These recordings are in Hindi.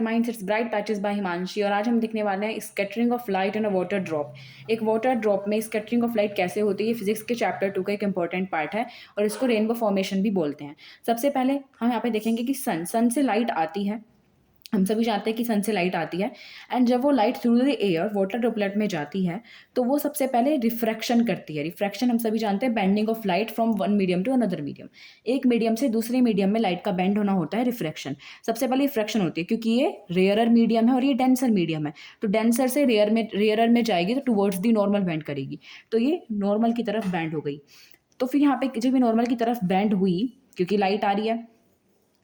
Eight minds it's bright patches by Himanshi. और आज हम देखने वाले हैं scattering of light in a water drop. एक वाटर ड्रॉप में स्कैटरिंग ऑफ लाइट कैसे होती है, फिजिक्स के चैप्टर 2 का एक इंपॉर्टेंट पार्ट है और इसको रेनबो फॉर्मेशन भी बोलते हैं। सबसे पहले हम यहाँ पे देखेंगे कि सन से लाइट आती है। हम सभी जानते हैं कि सन से लाइट आती है एंड जब वो light through the air water droplet में जाती है तो वो सबसे पहले रिफ्रैक्शन करती है। रिफ्रैक्शन हम सभी जानते हैं bending of light from one medium to another medium. एक मीडियम से दूसरे मीडियम में लाइट का बेंड होना होता है रिफ्रैक्शन। सबसे पहले रिफ्रैक्शन होती है क्योंकि ये रेयरर मीडियम है और ये डेंसर मीडियम है, तो डेंसर से रेयरर में जाएगी तो टुवर्ड्स दी नॉर्मल बेंड करेगी, तो ये नॉर्मल की तरफ बेंड हो गई। तो फिर यहाँ पे जब ये नॉर्मल की तरफ बेंड हुई क्योंकि लाइट आ रही है,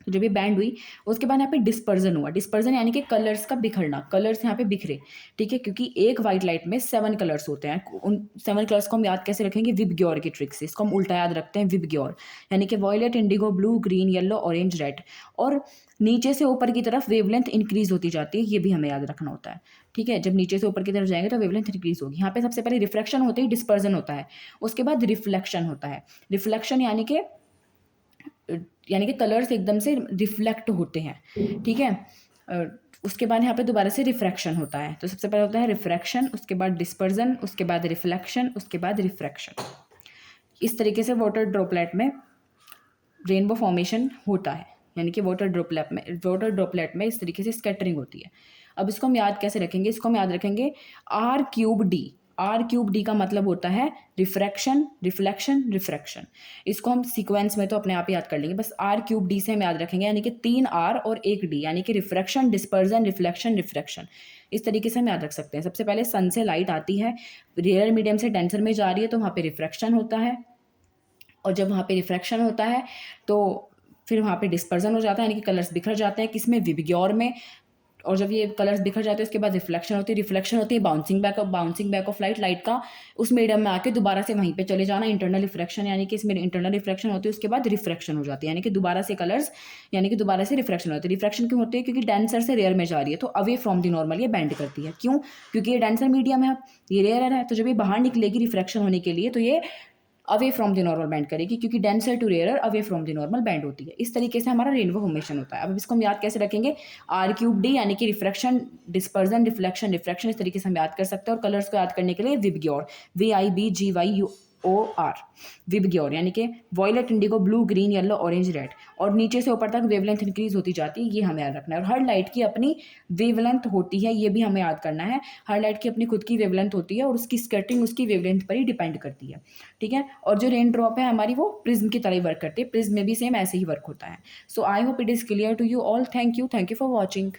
तो जब ये बैंड हुई उसके बाद यहाँ पे डिस्पर्जन हुआ। डिस्पर्जन यानी कि कलर्स का बिखरना, कलर्स यहाँ पे बिखरे, ठीक है, क्योंकि एक वाइट लाइट में 7 कलर्स होते हैं। उन 7 कलर्स को हम याद कैसे रखेंगे, विबग्योर की ट्रिक से। इसको हम उल्टा याद रखते हैं, विबग्योर यानी कि violet, indigo, blue, green, yellow, orange, red. और नीचे से ऊपर की तरफ वेवलेंथ इंक्रीज होती जाती है, ये भी हमें याद रखना होता है, ठीक है। जब नीचे से ऊपर की तरफ जाएंगे तो वेवलेंथ इंक्रीज होगी। यहाँ पे सबसे पहले रिफ्रैक्शन होती है, डिस्पर्जन होता है, उसके बाद रिफ्लेक्शन होता है। रिफ्लेक्शन यानी कि कलर्स एकदम से रिफ्लेक्ट होते हैं, ठीक है। उसके बाद यहाँ पे दोबारा से रिफ्रैक्शन होता है। तो सबसे पहले होता है रिफ्रैक्शन, उसके बाद डिस्पर्जन, उसके बाद रिफ्लेक्शन, उसके बाद रिफ्रैक्शन। इस तरीके से वाटर ड्रॉपलेट में रेनबो फॉर्मेशन होता है, यानी कि वाटर ड्रॉपलेट में इस तरीके से स्कैटरिंग होती है। अब इसको हम याद कैसे रखेंगे, इसको हम याद रखेंगे R³ R³ का मतलब होता है रिफ्रैक्शन, रिफ्लेक्शन, रिफ्रैक्शन। इसको हम सीक्वेंस में तो अपने आप याद कर लेंगे, बस R³ से हम याद रखेंगे, यानी कि 3 R और 1 D, यानी कि रिफ्रैक्शन, डिस्पर्जन, रिफ्लेक्शन, रिफ्रैक्शन। इस तरीके से हम याद रख सकते हैं। सबसे पहले सन से लाइट आती है, रेयर मीडियम से डेंसर में जा रही है, तो वहाँ पे रिफ्रैक्शन होता है, और जब वहाँ पे रिफ्रैक्शन होता है तो फिर वहाँ पे डिस्पर्जन हो जाता है, यानी कि कलर्स बिखर जाते हैं, किसमें, विबग्योर में। और जब ये कलर्स बिखर जाते हैं उसके बाद रिफ्लेक्शन होती है बाउंसिंग बैक ऑफ लाइट का उस मीडियम में आके दोबारा से वहीं पे चले जाना, इंटरनल रिफ्लेक्शन, यानी कि इसमें इंटरनल रिफ्लेक्शन होती है, उसके बाद रिफ्रैक्शन हो जाती है, यानी कि दोबारा से कलर्स, यानी कि दोबारा से रिफ्रैक्शन होती है। रिफ्रैक्शन क्यों होती है, क्योंकि डेंसर से रेयर में जा रही है, तो अवे फ्रॉम दी नॉर्मल ये बेंड करती है। क्यों, क्योंकि ये डेंसर मीडियम है, ये रेयर है, तो जब ये बाहर निकलेगी रिफ्रैक्शन होने के लिए तो ये away from the normal bend करेगी, क्योंकि denser to rare away from the normal bend होती है। इस तरीके से हमारा रेनबो फॉर्मेशन होता है। अब इसको हम याद कैसे रखेंगे, R³ यानी कि रिफ्रैक्शन, डिस्पर्जन, रिफ्लेक्शन, रिफ्रैक्शन, इस तरीके से हम याद कर सकते हैं। और कलर्स को याद करने के लिए विबग्योर, VIBGYOR, विबग्योर यानी कि violet, indigo, blue, green, yellow, orange, red. और नीचे से ऊपर तक वेवलेंथ इंक्रीज होती जाती है, ये हमें याद रखना है। और हर लाइट की अपनी वेवलेंथ होती है, ये भी हमें याद करना है। हर लाइट की अपनी खुद की वेवलेंथ होती है और उसकी स्कैटरिंग उसकी वेवलेंथ पर ही डिपेंड करती है, ठीक है। और जो रेन ड्रॉप है हमारी वो प्रिज्म की तरह ही वर्क करती है, प्रिज्म में भी सेम ऐसे ही वर्क होता है। So I hope it is clear to you all. Thank you for watching.